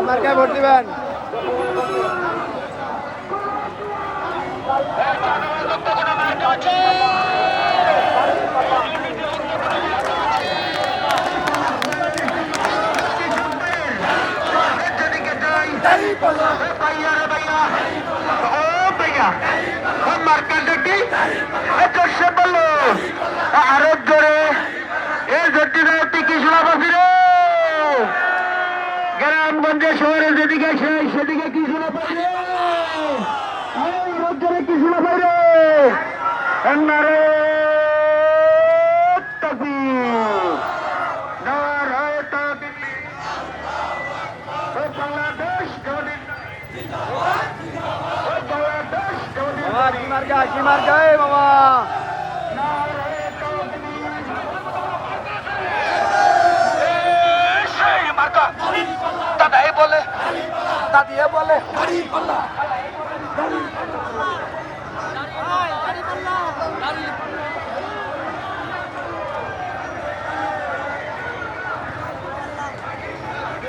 মার্কায় ভোট দিবেন। আরো জোরে এই জোরটি কি শোনা পাচ্ছি রে গ্রামগঞ্জে শহরে যেদিকে সেদিকে কি শোনা পাচ্ছি রে জোরে কি শোনা পাই রে নারে তাকবীর নারে তাকবীর বাংলাদেশ গদিন বাংলাদেশ গদিন বাবা কি মার্কা বাবা দাদা বলে দাদি বলে